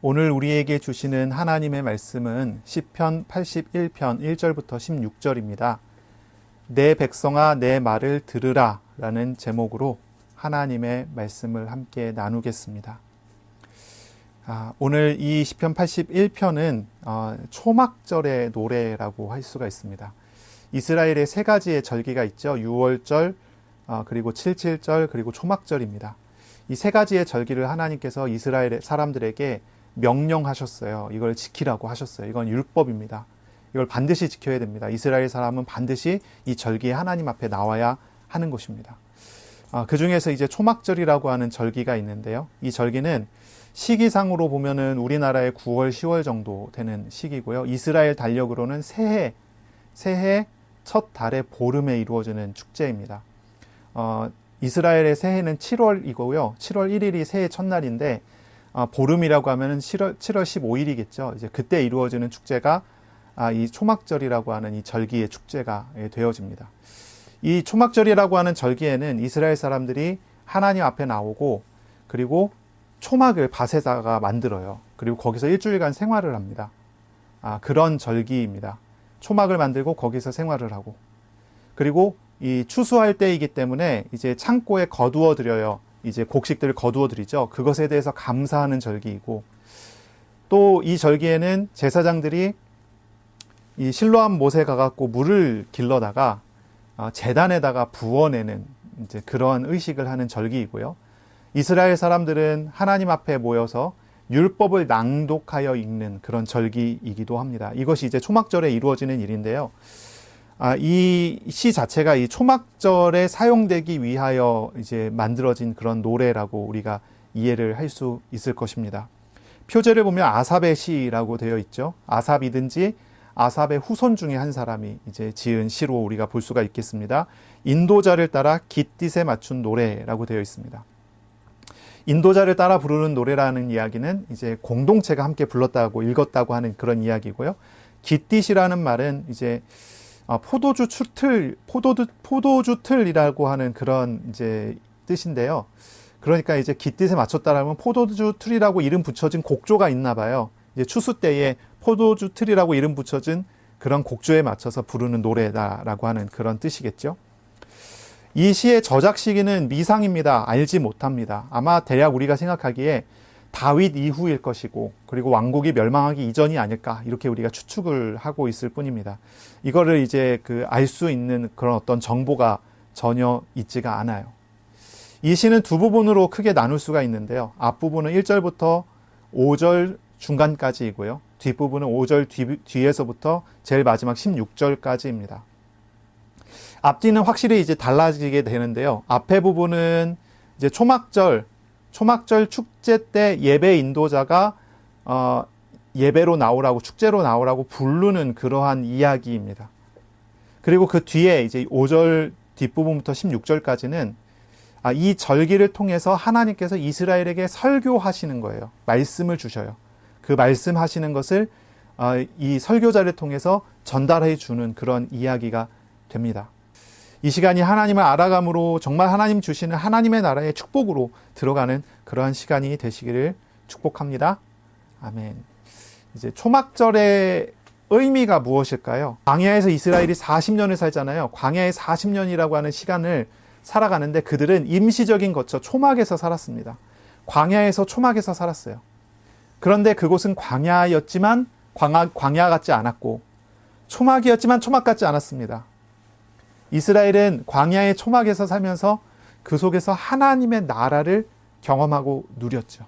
오늘 우리에게 주시는 하나님의 말씀은 시편 81편 1절부터 16절입니다. 내 백성아 내 말을 들으라 라는 제목으로 하나님의 말씀을 함께 나누겠습니다. 오늘 이 시편 81편은 초막절의 노래라고 할 수가 있습니다. 이스라엘의 세 가지의 절기가 있죠. 유월절, 그리고 칠칠절, 그리고 초막절입니다. 이 세 가지의 절기를 하나님께서 이스라엘 사람들에게 명령하셨어요. 이걸 지키라고 하셨어요. 이건 율법입니다. 이걸 반드시 지켜야 됩니다. 이스라엘 사람은 반드시 이 절기에 하나님 앞에 나와야 하는 것입니다. 그 중에서 이제 초막절이라고 하는 절기가 있는데요. 이 절기는 시기상으로 보면은 우리나라의 9월, 10월 정도 되는 시기고요. 이스라엘 달력으로는 새해 첫 달의 보름에 이루어지는 축제입니다. 이스라엘의 새해는 7월이고요. 7월 1일이 새해 첫날인데 보름이라고 하면은 7월 15일이겠죠. 이제 그때 이루어지는 축제가 이 초막절이라고 하는 이 절기의 축제가 되어집니다. 이 초막절이라고 하는 절기에는 이스라엘 사람들이 하나님 앞에 나오고 그리고 초막을 밭에다가 만들어요. 그리고 거기서 일주일간 생활을 합니다. 그런 절기입니다. 초막을 만들고 거기서 생활을 하고 그리고 이 추수할 때이기 때문에 이제 창고에 거두어 드려요. 이제 곡식들을 거두어 드리죠. 그것에 대해서 감사하는 절기이고 또 이 절기에는 제사장들이 이 실로암 못에 가갖고 물을 길러다가 제단에다가 부어내는 이제 그러한 의식을 하는 절기이고요. 이스라엘 사람들은 하나님 앞에 모여서 율법을 낭독하여 읽는 그런 절기이기도 합니다. 이것이 이제 초막절에 이루어지는 일인데요. 이 시 자체가 이 초막절에 사용되기 위하여 이제 만들어진 그런 노래라고 우리가 이해를 할 수 있을 것입니다. 표제를 보면 아삽의 시라고 되어 있죠. 아삽이든지 아삽의 후손 중에 한 사람이 이제 지은 시로 우리가 볼 수가 있겠습니다. 인도자를 따라 깃딧에 맞춘 노래라고 되어 있습니다. 인도자를 따라 부르는 노래라는 이야기는 이제 공동체가 함께 불렀다고 읽었다고 하는 그런 이야기고요. 깃딧이라는 말은 이제 포도주 틀이라고 하는 그런 이제 뜻인데요. 그러니까 이제 깃딧에 맞췄다라면 포도주 틀이라고 이름 붙여진 곡조가 있나 봐요. 이제 추수 때에 포도주 틀이라고 이름 붙여진 그런 곡조에 맞춰서 부르는 노래다라고 하는 그런 뜻이겠죠. 이 시의 저작 시기는 미상입니다. 알지 못합니다. 아마 대략 우리가 생각하기에 다윗 이후일 것이고 그리고 왕국이 멸망하기 이전이 아닐까 이렇게 우리가 추측을 하고 있을 뿐입니다. 이거를 이제 알 수 있는 그런 어떤 정보가 전혀 있지가 않아요. 이 시는 두 부분으로 크게 나눌 수가 있는데요. 앞부분은 1절부터 5절 중간까지이고요. 뒷부분은 5절 뒤에서부터 제일 마지막 16절까지입니다. 앞뒤는 확실히 이제 달라지게 되는데요. 앞에 부분은 이제 초막절 축제 때 예배 인도자가 예배로 나오라고 축제로 나오라고 부르는 그러한 이야기입니다. 그리고 그 뒤에 이제 5절 뒷부분부터 16절까지는 이 절기를 통해서 하나님께서 이스라엘에게 설교하시는 거예요. 말씀을 주셔요. 그 말씀하시는 것을 이 설교자를 통해서 전달해 주는 그런 이야기가 됩니다. 이 시간이 하나님을 알아감으로 정말 하나님 주시는 하나님의 나라의 축복으로 들어가는 그러한 시간이 되시기를 축복합니다. 아멘. 이제 초막절의 의미가 무엇일까요? 광야에서 이스라엘이 40년을 살잖아요. 광야의 40년이라고 하는 시간을 살아가는데 그들은 임시적인 거처 초막에서 살았습니다. 광야에서 초막에서 살았어요. 그런데 그곳은 광야였지만 광야 같지 않았고 초막이었지만 초막 같지 않았습니다. 이스라엘은 광야의 초막에서 살면서 그 속에서 하나님의 나라를 경험하고 누렸죠.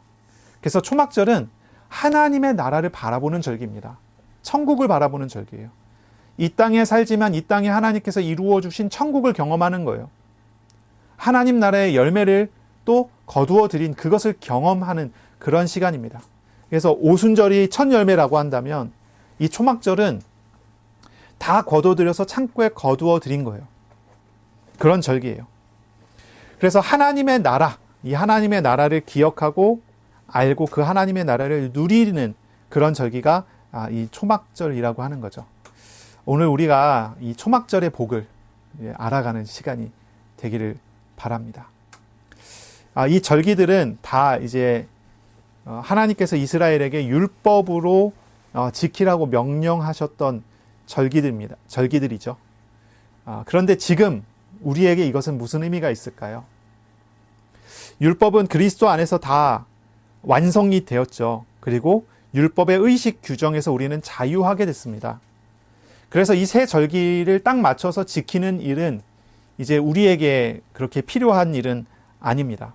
그래서 초막절은 하나님의 나라를 바라보는 절기입니다. 천국을 바라보는 절기예요. 이 땅에 살지만 이 땅에 하나님께서 이루어 주신 천국을 경험하는 거예요. 하나님 나라의 열매를 또 거두어 들인 그것을 경험하는 그런 시간입니다. 그래서 오순절이 첫 열매라고 한다면 이 초막절은 다 거둬들여서 창고에 거두어 들인 거예요. 그런 절기예요. 그래서 하나님의 나라, 이 하나님의 나라를 기억하고 알고 그 하나님의 나라를 누리는 그런 절기가 이 초막절이라고 하는 거죠. 오늘 우리가 이 초막절의 복을 알아가는 시간이 되기를 바랍니다. 이 절기들은 다 이제 하나님께서 이스라엘에게 율법으로 지키라고 명령하셨던 절기들이죠. 그런데 지금 우리에게 이것은 무슨 의미가 있을까요? 율법은 그리스도 안에서 다 완성이 되었죠. 그리고 율법의 의식 규정에서 우리는 자유하게 됐습니다. 그래서 이 세 절기를 딱 맞춰서 지키는 일은 이제 우리에게 그렇게 필요한 일은 아닙니다.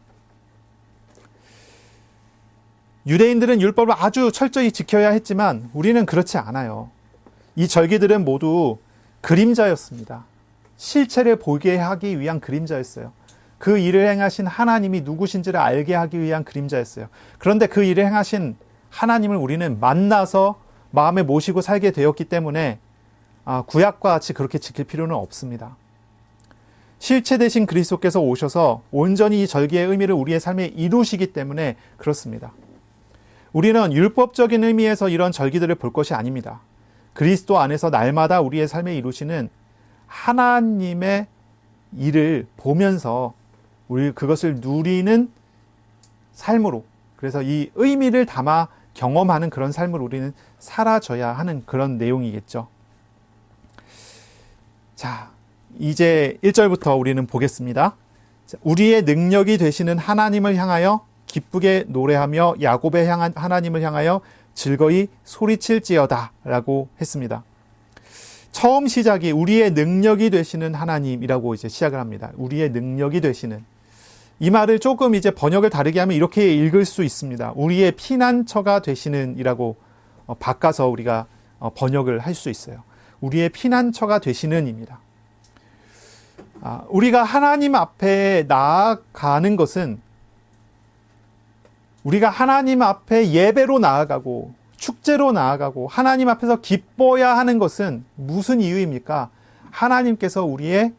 유대인들은 율법을 아주 철저히 지켜야 했지만 우리는 그렇지 않아요. 이 절기들은 모두 그림자였습니다. 실체를 보게 하기 위한 그림자였어요. 그 일을 행하신 하나님이 누구신지를 알게 하기 위한 그림자였어요. 그런데 그 일을 행하신 하나님을 우리는 만나서 마음에 모시고 살게 되었기 때문에 구약과 같이 그렇게 지킬 필요는 없습니다. 실체 대신 그리스도께서 오셔서 온전히 이 절기의 의미를 우리의 삶에 이루시기 때문에 그렇습니다. 우리는 율법적인 의미에서 이런 절기들을 볼 것이 아닙니다. 그리스도 안에서 날마다 우리의 삶에 이루시는 하나님의 일을 보면서 우리 그것을 누리는 삶으로, 그래서 이 의미를 담아 경험하는 그런 삶을 우리는 살아줘야 하는 그런 내용이겠죠. 자, 이제 1절부터 우리는 보겠습니다. 우리의 능력이 되시는 하나님을 향하여 기쁘게 노래하며 야곱의 향한 하나님을 향하여 즐거이 소리칠지어다 라고 했습니다. 처음 시작이 우리의 능력이 되시는 하나님이라고 이제 시작을 합니다. 우리의 능력이 되시는. 이 말을 조금 이제 번역을 다르게 하면 이렇게 읽을 수 있습니다. 우리의 피난처가 되시는 이라고 바꿔서 우리가 번역을 할 수 있어요. 우리의 피난처가 되시는 입니다. 우리가 하나님 앞에 나아가는 것은 우리가 하나님 앞에 예배로 나아가고 축제로 나아가고 하나님 앞에서 기뻐야 하는 것은 무슨 이유입니까? 하나님께서 우리의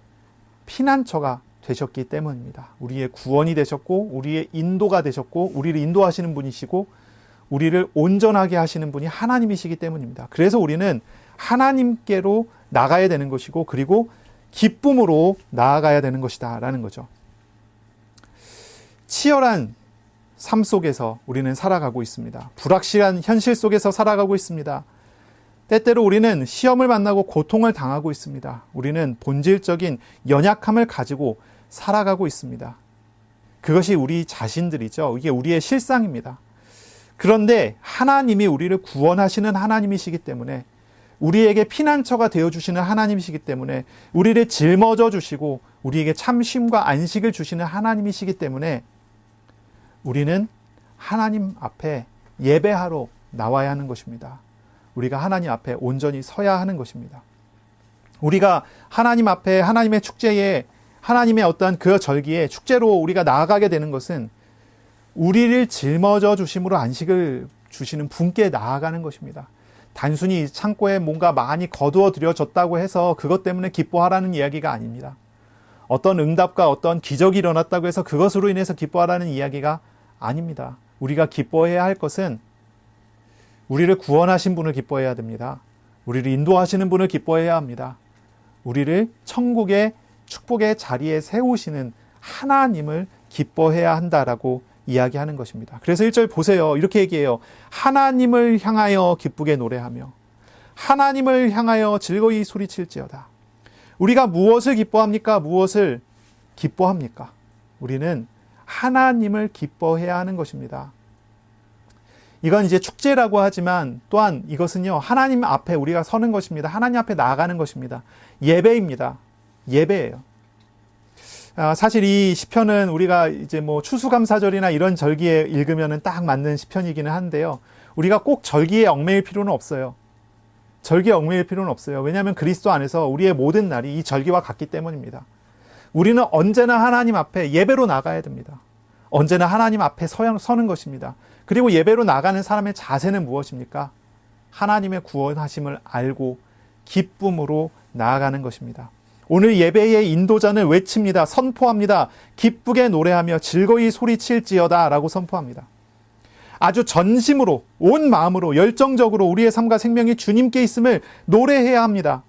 피난처가 되셨기 때문입니다. 우리의 구원이 되셨고 우리의 인도가 되셨고 우리를 인도하시는 분이시고 우리를 온전하게 하시는 분이 하나님이시기 때문입니다. 그래서 우리는 하나님께로 나가야 되는 것이고 그리고 기쁨으로 나아가야 되는 것이다 라는 거죠. 치열한 삶 속에서 우리는 살아가고 있습니다. 불확실한 현실 속에서 살아가고 있습니다. 때때로 우리는 시험을 만나고 고통을 당하고 있습니다. 우리는 본질적인 연약함을 가지고 살아가고 있습니다. 그것이 우리 자신들이죠. 이게 우리의 실상입니다. 그런데 하나님이 우리를 구원하시는 하나님이시기 때문에 우리에게 피난처가 되어주시는 하나님이시기 때문에 우리를 짊어져 주시고 우리에게 참 쉼과 안식을 주시는 하나님이시기 때문에 우리는 하나님 앞에 예배하러 나와야 하는 것입니다. 우리가 하나님 앞에 온전히 서야 하는 것입니다. 우리가 하나님 앞에 하나님의 축제에 하나님의 어떠한 그 절기에 축제로 우리가 나아가게 되는 것은 우리를 짊어져 주심으로 안식을 주시는 분께 나아가는 것입니다. 단순히 창고에 뭔가 많이 거두어 들여졌다고 해서 그것 때문에 기뻐하라는 이야기가 아닙니다. 어떤 응답과 어떤 기적이 일어났다고 해서 그것으로 인해서 기뻐하라는 이야기가 아닙니다. 우리가 기뻐해야 할 것은 우리를 구원하신 분을 기뻐해야 됩니다. 우리를 인도하시는 분을 기뻐해야 합니다. 우리를 천국의 축복의 자리에 세우시는 하나님을 기뻐해야 한다라고 이야기하는 것입니다. 그래서 1절 보세요. 이렇게 얘기해요. 하나님을 향하여 기쁘게 노래하며 하나님을 향하여 즐거이 소리칠지어다. 우리가 무엇을 기뻐합니까? 무엇을 기뻐합니까? 우리는 하나님을 기뻐해야 하는 것입니다. 이건 이제 축제라고 하지만 또한 이것은요, 하나님 앞에 우리가 서는 것입니다. 하나님 앞에 나아가는 것입니다. 예배입니다. 예배예요. 사실 이 시편은 우리가 이제 뭐 추수감사절이나 이런 절기에 읽으면은 딱 맞는 시편이기는 한데요. 우리가 꼭 절기에 얽매일 필요는 없어요. 절기에 얽매일 필요는 없어요. 왜냐하면 그리스도 안에서 우리의 모든 날이 이 절기와 같기 때문입니다. 우리는 언제나 하나님 앞에 예배로 나가야 됩니다. 언제나 하나님 앞에 서는 것입니다. 그리고 예배로 나가는 사람의 자세는 무엇입니까? 하나님의 구원하심을 알고 기쁨으로 나아가는 것입니다. 오늘 예배의 인도자는 외칩니다. 선포합니다. 기쁘게 노래하며 즐거이 소리칠지어다 라고 선포합니다. 아주 전심으로 온 마음으로 열정적으로 우리의 삶과 생명이 주님께 있음을 노래해야 합니다.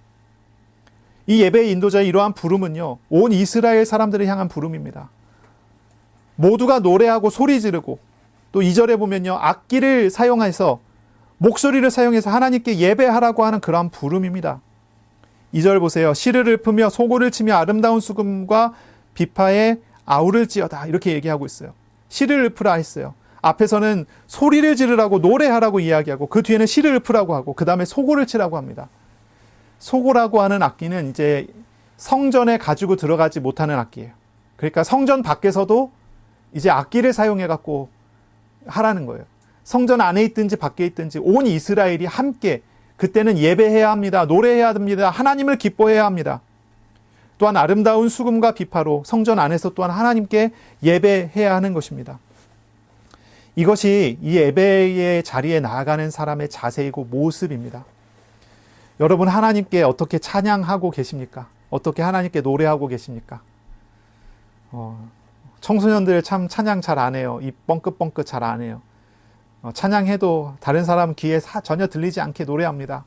이 예배의 인도자의 이러한 부름은요, 온 이스라엘 사람들을 향한 부름입니다. 모두가 노래하고 소리 지르고 또 2절에 보면요, 악기를 사용해서 목소리를 사용해서 하나님께 예배하라고 하는 그러한 부름입니다. 2절 보세요. 시를 읊으며 소고를 치며 아름다운 수금과 비파에 아우를 찌어다, 이렇게 얘기하고 있어요. 시를 읊으라 했어요. 앞에서는 소리를 지르라고 노래하라고 이야기하고 그 뒤에는 시를 읊으라고 하고 그 다음에 소고를 치라고 합니다. 소고라고 하는 악기는 이제 성전에 가지고 들어가지 못하는 악기예요. 그러니까 성전 밖에서도 이제 악기를 사용해 갖고 하라는 거예요. 성전 안에 있든지 밖에 있든지 온 이스라엘이 함께 그때는 예배해야 합니다. 노래해야 합니다. 하나님을 기뻐해야 합니다. 또한 아름다운 수금과 비파로 성전 안에서 또한 하나님께 예배해야 하는 것입니다. 이것이 이 예배의 자리에 나아가는 사람의 자세이고 모습입니다. 여러분, 하나님께 어떻게 찬양하고 계십니까? 어떻게 하나님께 노래하고 계십니까? 청소년들 참 찬양 잘 안 해요. 입 뻥끗뻥끗 잘 안 해요. 찬양해도 다른 사람 귀에 전혀 들리지 않게 노래합니다.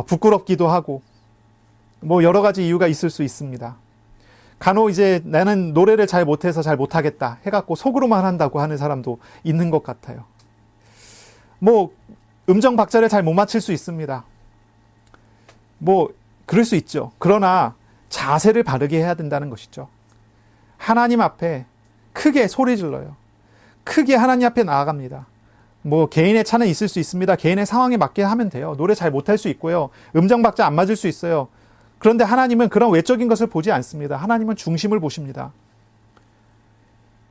부끄럽기도 하고 뭐 여러 가지 이유가 있을 수 있습니다. 간혹 이제 나는 노래를 잘 못해서 잘 못하겠다 해갖고 속으로만 한다고 하는 사람도 있는 것 같아요. 뭐 음정 박자를 잘 못 맞출 수 있습니다. 뭐 그럴 수 있죠. 그러나 자세를 바르게 해야 된다는 것이죠. 하나님 앞에 크게 소리 질러요. 크게 하나님 앞에 나아갑니다. 뭐 개인의 차는 있을 수 있습니다. 개인의 상황에 맞게 하면 돼요. 노래 잘 못할 수 있고요. 음정 박자 안 맞을 수 있어요. 그런데 하나님은 그런 외적인 것을 보지 않습니다. 하나님은 중심을 보십니다.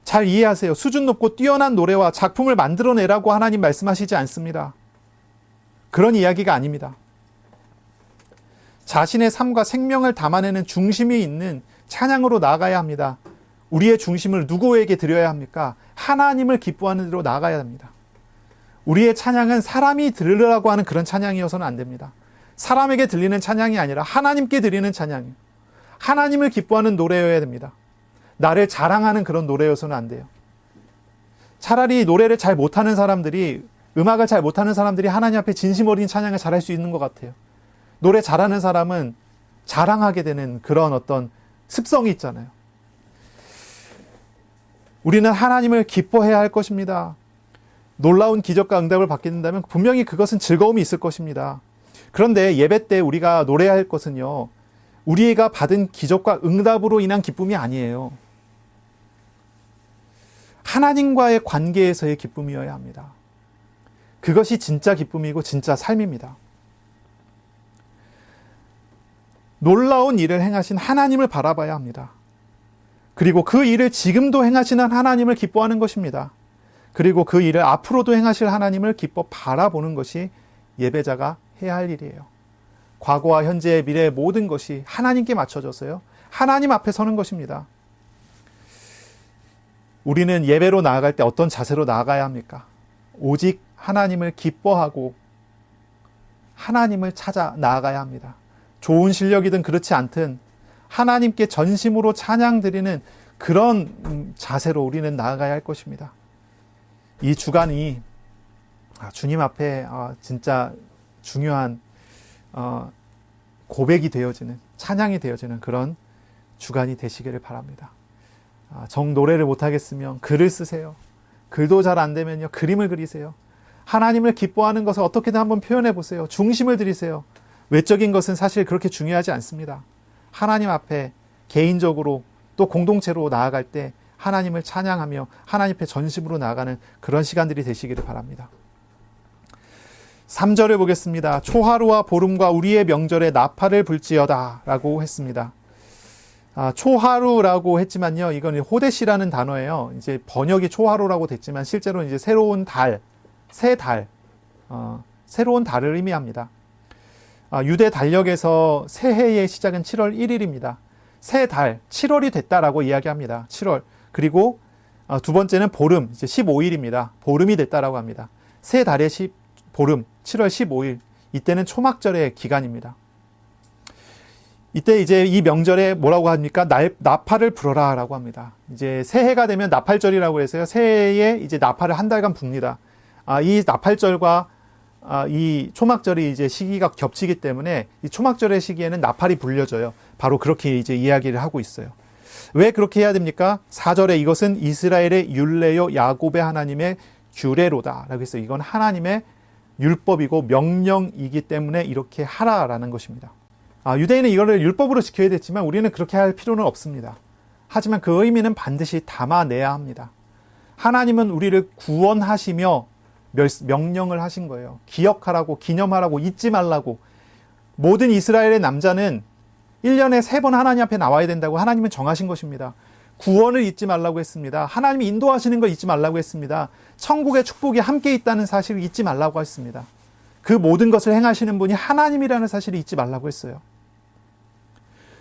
잘 이해하세요. 수준 높고 뛰어난 노래와 작품을 만들어내라고 하나님 말씀하시지 않습니다. 그런 이야기가 아닙니다. 자신의 삶과 생명을 담아내는 중심이 있는 찬양으로 나아가야 합니다. 우리의 중심을 누구에게 드려야 합니까? 하나님을 기뻐하는 대로 나아가야 합니다. 우리의 찬양은 사람이 들으라고 하는 그런 찬양이어서는 안 됩니다. 사람에게 들리는 찬양이 아니라 하나님께 드리는 찬양이에요. 하나님을 기뻐하는 노래여야 됩니다. 나를 자랑하는 그런 노래여서는 안 돼요. 차라리 노래를 잘 못하는 사람들이, 음악을 잘 못하는 사람들이 하나님 앞에 진심 어린 찬양을 잘할 수 있는 것 같아요. 노래 잘하는 사람은 자랑하게 되는 그런 어떤 습성이 있잖아요. 우리는 하나님을 기뻐해야 할 것입니다. 놀라운 기적과 응답을 받게 된다면 분명히 그것은 즐거움이 있을 것입니다. 그런데 예배 때 우리가 노래해야 할 것은요, 우리가 받은 기적과 응답으로 인한 기쁨이 아니에요. 하나님과의 관계에서의 기쁨이어야 합니다. 그것이 진짜 기쁨이고 진짜 삶입니다. 놀라운 일을 행하신 하나님을 바라봐야 합니다. 그리고 그 일을 지금도 행하시는 하나님을 기뻐하는 것입니다. 그리고 그 일을 앞으로도 행하실 하나님을 기뻐 바라보는 것이 예배자가 해야 할 일이에요. 과거와 현재의 미래의 모든 것이 하나님께 맞춰져서요, 하나님 앞에 서는 것입니다. 우리는 예배로 나아갈 때 어떤 자세로 나아가야 합니까? 오직 하나님을 기뻐하고 하나님을 찾아 나아가야 합니다. 좋은 실력이든 그렇지 않든 하나님께 전심으로 찬양 드리는 그런 자세로 우리는 나아가야 할 것입니다. 이 주간이 주님 앞에 진짜 중요한 고백이 되어지는, 찬양이 되어지는 그런 주간이 되시기를 바랍니다. 정 노래를 못하겠으면 글을 쓰세요. 글도 잘 안 되면요, 그림을 그리세요. 하나님을 기뻐하는 것을 어떻게든 한번 표현해 보세요. 중심을 들이세요. 외적인 것은 사실 그렇게 중요하지 않습니다. 하나님 앞에 개인적으로 또 공동체로 나아갈 때 하나님을 찬양하며 하나님 앞에 전심으로 나아가는 그런 시간들이 되시기를 바랍니다. 3절을 보겠습니다. 초하루와 보름과 우리의 명절에 나팔을 불지어다 라고 했습니다. 초하루라고 했지만요, 이건 호데시라는 단어예요. 이제 번역이 초하루라고 됐지만 실제로 이제 새로운 달, 새 달, 새로운 달을 의미합니다. 유대 달력에서 새해의 시작은 7월 1일입니다. 새 달, 7월이 됐다라고 이야기합니다. 7월. 그리고 두 번째는 보름, 이제 15일입니다. 보름이 됐다라고 합니다. 새 달의 보름, 7월 15일. 이때는 초막절의 기간입니다. 이때 이제 이 명절에 뭐라고 합니까? 나팔을 불어라 라고 합니다. 이제 새해가 되면 나팔절이라고 해서요, 새해에 이제 나팔을 한 달간 붑니다. 이 나팔절과 이 초막절이 이제 시기가 겹치기 때문에 이 초막절의 시기에는 나팔이 불려져요. 바로 그렇게 이제 이야기를 하고 있어요. 왜 그렇게 해야 됩니까? 4절에 이것은 이스라엘의 율례요 야곱의 하나님의 규례로다 라고 했어요. 이건 하나님의 율법이고 명령이기 때문에 이렇게 하라라는 것입니다. 유대인은 이거를 율법으로 지켜야 됐지만 우리는 그렇게 할 필요는 없습니다. 하지만 그 의미는 반드시 담아내야 합니다. 하나님은 우리를 구원하시며 명령을 하신 거예요. 기억하라고, 기념하라고, 잊지 말라고. 모든 이스라엘의 남자는 1년에 3번 하나님 앞에 나와야 된다고 하나님은 정하신 것입니다. 구원을 잊지 말라고 했습니다. 하나님이 인도하시는 걸 잊지 말라고 했습니다. 천국의 축복이 함께 있다는 사실을 잊지 말라고 했습니다. 그 모든 것을 행하시는 분이 하나님이라는 사실을 잊지 말라고 했어요.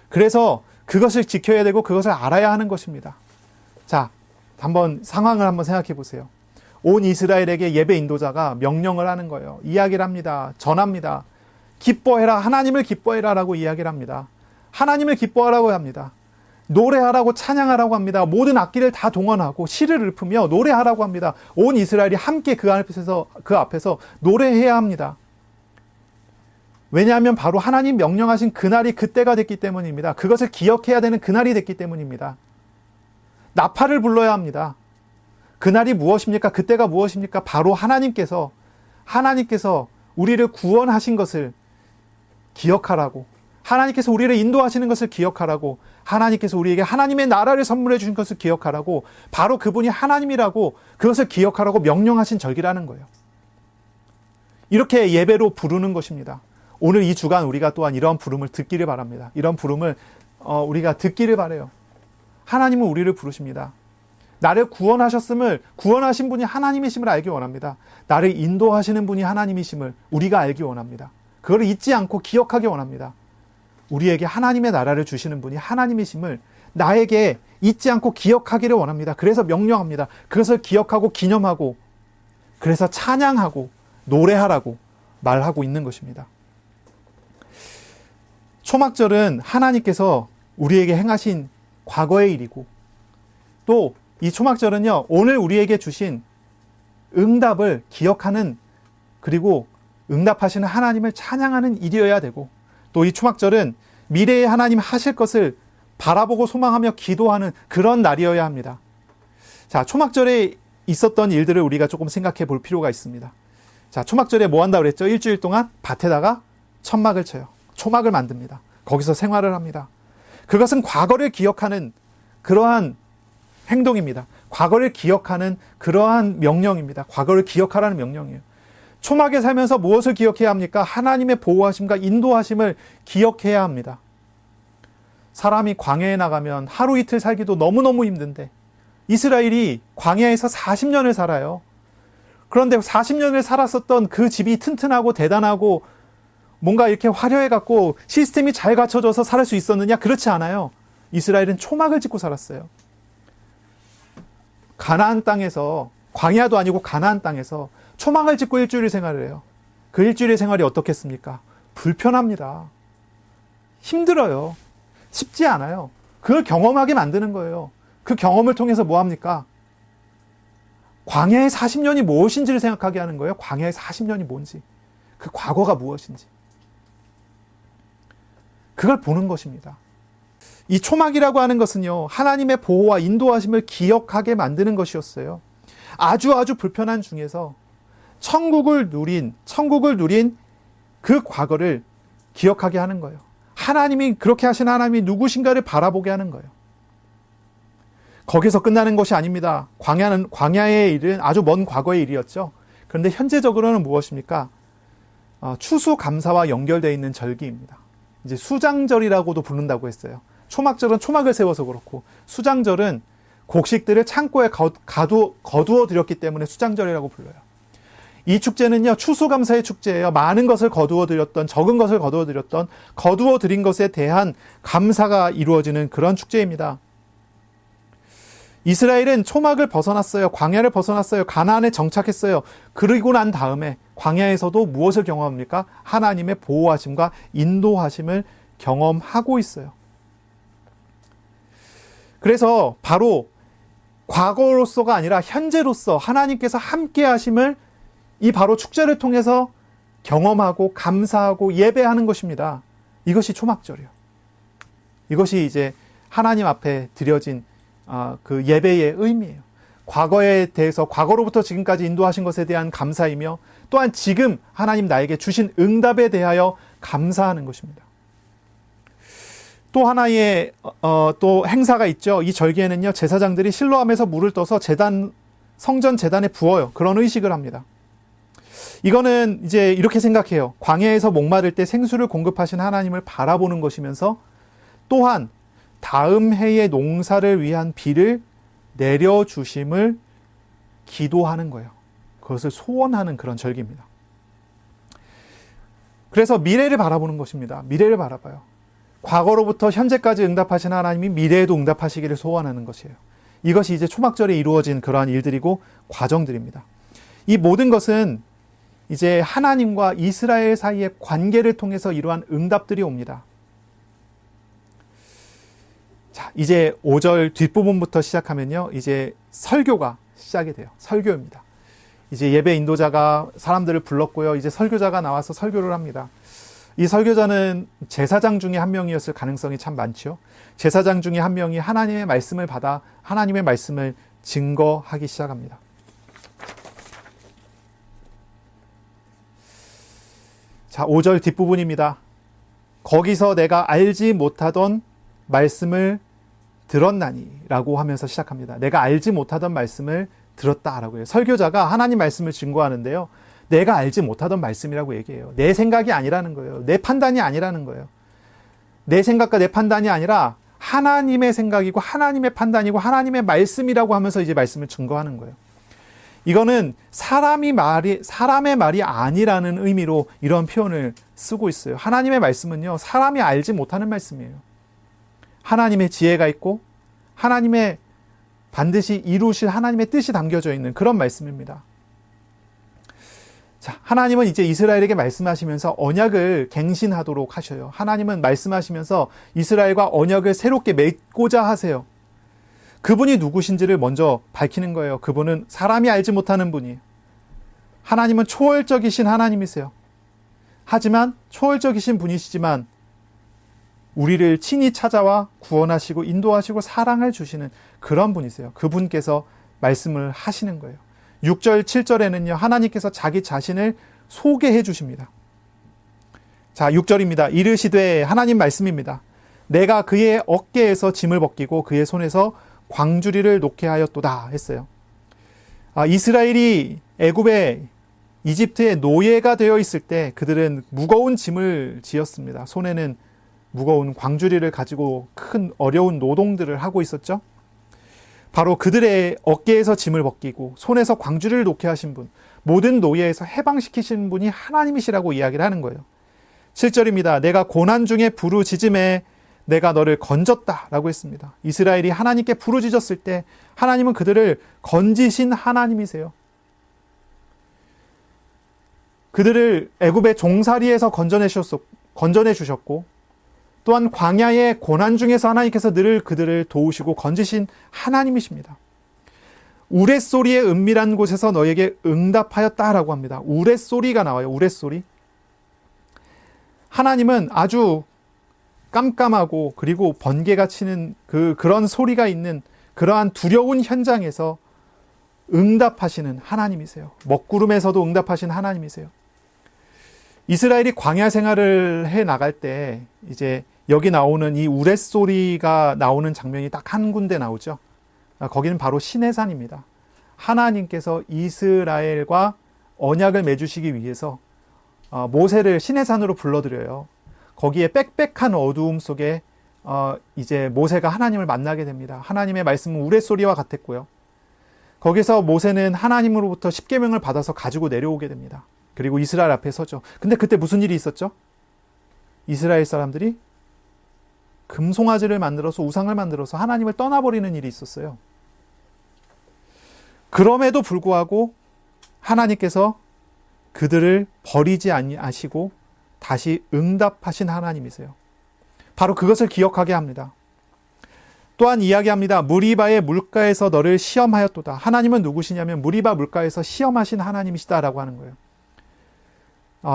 그래서 그것을 지켜야 되고 그것을 알아야 하는 것입니다. 자, 상황을 한번 생각해 보세요. 온 이스라엘에게 예배 인도자가 명령을 하는 거예요. 이야기를 합니다. 전합니다. 기뻐해라. 하나님을 기뻐해라 라고 이야기를 합니다. 하나님을 기뻐하라고 합니다. 노래하라고 찬양하라고 합니다. 모든 악기를 다 동원하고 시를 읊으며 노래하라고 합니다. 온 이스라엘이 함께 그 앞에서 노래해야 합니다. 왜냐하면 바로 하나님 명령하신 그날이 그때가 됐기 때문입니다. 그것을 기억해야 되는 그날이 됐기 때문입니다. 나팔을 불러야 합니다. 그날이 무엇입니까? 그때가 무엇입니까? 바로 하나님께서 우리를 구원하신 것을 기억하라고, 하나님께서 우리를 인도하시는 것을 기억하라고, 하나님께서 우리에게 하나님의 나라를 선물해 주신 것을 기억하라고, 바로 그분이 하나님이라고, 그것을 기억하라고 명령하신 절기라는 거예요. 이렇게 예배로 부르는 것입니다. 오늘 이 주간 우리가 또한 이런 부름을 듣기를 바랍니다. 이런 부름을 우리가 듣기를 바라요. 하나님은 우리를 부르십니다. 나를 구원하신 분이 하나님이심을 알기 원합니다. 나를 인도하시는 분이 하나님이심을 우리가 알기 원합니다. 그걸 잊지 않고 기억하기 원합니다. 우리에게 하나님의 나라를 주시는 분이 하나님이심을 나에게 잊지 않고 기억하기를 원합니다. 그래서 명령합니다. 그것을 기억하고 기념하고, 그래서 찬양하고 노래하라고 말하고 있는 것입니다. 초막절은 하나님께서 우리에게 행하신 과거의 일이고, 또 이 초막절은요, 오늘 우리에게 주신 응답을 기억하는, 그리고 응답하시는 하나님을 찬양하는 일이어야 되고, 또 이 초막절은 미래의 하나님 하실 것을 바라보고 소망하며 기도하는 그런 날이어야 합니다. 자, 초막절에 있었던 일들을 우리가 조금 생각해 볼 필요가 있습니다. 자, 초막절에 뭐 한다고 그랬죠? 일주일 동안 밭에다가 천막을 쳐요. 초막을 만듭니다. 거기서 생활을 합니다. 그것은 과거를 기억하는 그러한 행동입니다. 과거를 기억하는 그러한 명령입니다. 과거를 기억하라는 명령이에요. 초막에 살면서 무엇을 기억해야 합니까? 하나님의 보호하심과 인도하심을 기억해야 합니다. 사람이 광야에 나가면 하루 이틀 살기도 너무너무 힘든데 이스라엘이 광야에서 40년을 살아요. 그런데 40년을 살았었던 그 집이 튼튼하고 대단하고 뭔가 이렇게 화려해갖고 시스템이 잘 갖춰져서 살 수 있었느냐? 그렇지 않아요. 이스라엘은 초막을 짓고 살았어요. 가나안 땅에서, 광야도 아니고 가나안 땅에서 초막을 짓고 일주일 생활을 해요. 그 일주일의 생활이 어떻겠습니까? 불편합니다. 힘들어요. 쉽지 않아요. 그걸 경험하게 만드는 거예요. 그 경험을 통해서 뭐 합니까? 광야의 40년이 무엇인지를 생각하게 하는 거예요. 광야의 40년이 뭔지, 그 과거가 무엇인지, 그걸 보는 것입니다. 이 초막이라고 하는 것은요, 하나님의 보호와 인도하심을 기억하게 만드는 것이었어요. 아주 불편한 중에서 천국을 누린 그 과거를 기억하게 하는 거예요. 하나님이 그렇게 하신 하나님이 누구신가를 바라보게 하는 거예요. 거기서 끝나는 것이 아닙니다. 광야의 일은 아주 먼 과거의 일이었죠. 그런데 현재적으로는 무엇입니까? 추수감사와 연결되어 있는 절기입니다. 이제 수장절이라고도 부른다고 했어요. 초막절은 초막을 세워서 그렇고, 수장절은 곡식들을 창고에 거두어 드렸기 때문에 수장절이라고 불러요. 이 축제는요, 추수감사의 축제예요. 많은 것을 거두어 드렸던, 적은 것을 거두어 드렸던, 거두어 드린 것에 대한 감사가 이루어지는 그런 축제입니다. 이스라엘은 초막을 벗어났어요. 광야를 벗어났어요. 가나안에 정착했어요. 그리고 난 다음에 광야에서도 무엇을 경험합니까? 하나님의 보호하심과 인도하심을 경험하고 있어요. 그래서 바로 과거로서가 아니라 현재로서 하나님께서 함께 하심을 이 바로 축제를 통해서 경험하고 감사하고 예배하는 것입니다. 이것이 초막절이요. 이것이 이제 하나님 앞에 드려진 그 예배의 의미예요. 과거에 대해서 과거로부터 지금까지 인도하신 것에 대한 감사이며 또한 지금 하나님 나에게 주신 응답에 대하여 감사하는 것입니다. 또 하나의 또 행사가 있죠. 이 절기에는요, 제사장들이 실로암에서 물을 떠서 성전 제단에 부어요. 그런 의식을 합니다. 이거는 이제 이렇게 생각해요. 광야에서 목마를 때 생수를 공급하신 하나님을 바라보는 것이면서 또한 다음 해의 농사를 위한 비를 내려주심을 기도하는 거예요. 그것을 소원하는 그런 절기입니다. 그래서 미래를 바라보는 것입니다. 미래를 바라봐요. 과거로부터 현재까지 응답하신 하나님이 미래에도 응답하시기를 소원하는 것이에요. 이것이 이제 초막절에 이루어진 그러한 일들이고 과정들입니다. 이 모든 것은 이제 하나님과 이스라엘 사이의 관계를 통해서 이러한 응답들이 옵니다. 자, 이제 5절 뒷부분부터 시작하면요, 이제 설교가 시작이 돼요. 설교입니다. 이제 예배 인도자가 사람들을 불렀고요. 이제 설교자가 나와서 설교를 합니다. 이 설교자는 제사장 중에 한 명이었을 가능성이 참 많죠. 제사장 중에 한 명이 하나님의 말씀을 받아 하나님의 말씀을 증거하기 시작합니다. 자, 5절 뒷부분입니다. 거기서 내가 알지 못하던 말씀을 들었나니 라고 하면서 시작합니다. 내가 알지 못하던 말씀을 들었다라고 해요. 설교자가 하나님 말씀을 증거하는데요, 내가 알지 못하던 말씀이라고 얘기해요. 내 생각이 아니라는 거예요. 내 판단이 아니라는 거예요. 내 생각과 내 판단이 아니라 하나님의 생각이고 하나님의 판단이고 하나님의 말씀이라고 하면서 이제 말씀을 증거하는 거예요. 이거는 사람의 말이 아니라는 의미로 이런 표현을 쓰고 있어요. 하나님의 말씀은요, 사람이 알지 못하는 말씀이에요. 하나님의 지혜가 있고 하나님의 반드시 이루실 하나님의 뜻이 담겨져 있는 그런 말씀입니다. 자, 하나님은 이제 이스라엘에게 말씀하시면서 언약을 갱신하도록 하셔요. 하나님은 말씀하시면서 이스라엘과 언약을 새롭게 맺고자 하세요. 그분이 누구신지를 먼저 밝히는 거예요. 그분은 사람이 알지 못하는 분이에요. 하나님은 초월적이신 하나님이세요. 하지만 초월적이신 분이시지만 우리를 친히 찾아와 구원하시고 인도하시고 사랑을 주시는 그런 분이세요. 그분께서 말씀을 하시는 거예요. 6절, 7절에는요, 하나님께서 자기 자신을 소개해 주십니다. 자, 6절입니다. 이르시되, 하나님 말씀입니다. 내가 그의 어깨에서 짐을 벗기고 그의 손에서 광주리를 놓게 하였도다 했어요. 이스라엘이 이집트의 노예가 되어 있을 때 그들은 무거운 짐을 지었습니다. 손에는 무거운 광주리를 가지고 큰 어려운 노동들을 하고 있었죠. 바로 그들의 어깨에서 짐을 벗기고 손에서 광주리를 놓게 하신 분, 모든 노예에서 해방시키신 분이 하나님이시라고 이야기를 하는 거예요. 7절입니다. 내가 고난 중에 부르짖음에 내가 너를 건졌다라고 했습니다. 이스라엘이 하나님께 부르짖었을 때 하나님은 그들을 건지신 하나님이세요. 그들을 애굽의 종살이에서 건져내 주셨고 또한 광야의 고난 중에서 하나님께서 늘 그들을 도우시고 건지신 하나님이십니다. 우레소리의 은밀한 곳에서 너에게 응답하였다라고 합니다. 우레소리가 나와요. 우레소리. 하나님은 아주 깜깜하고 그리고 번개가 치는 그런 소리가 있는 그러한 두려운 현장에서 응답하시는 하나님이세요. 먹구름에서도 응답하신 하나님이세요. 이스라엘이 광야 생활을 해 나갈 때 이제 여기 나오는 이 우레소리가 나오는 장면이 딱 한 군데 나오죠. 거기는 바로 시내산입니다. 하나님께서 이스라엘과 언약을 맺으시기 위해서 모세를 시내산으로 불러들여요. 거기에 빽빽한 어두움 속에 이제 모세가 하나님을 만나게 됩니다. 하나님의 말씀은 우레소리와 같았고요. 거기서 모세는 하나님으로부터 십계명을 받아서 가지고 내려오게 됩니다. 그리고 이스라엘 앞에 서죠. 근데 그때 무슨 일이 있었죠? 이스라엘 사람들이 금송아지를 만들어서 우상을 만들어서 하나님을 떠나버리는 일이 있었어요. 그럼에도 불구하고 하나님께서 그들을 버리지 아니하시고 다시 응답하신 하나님이세요. 바로 그것을 기억하게 합니다. 또한 이야기합니다. 무리바의 물가에서 너를 시험하였도다. 하나님은 누구시냐면 무리바 물가에서 시험하신 하나님이시다라고 하는 거예요.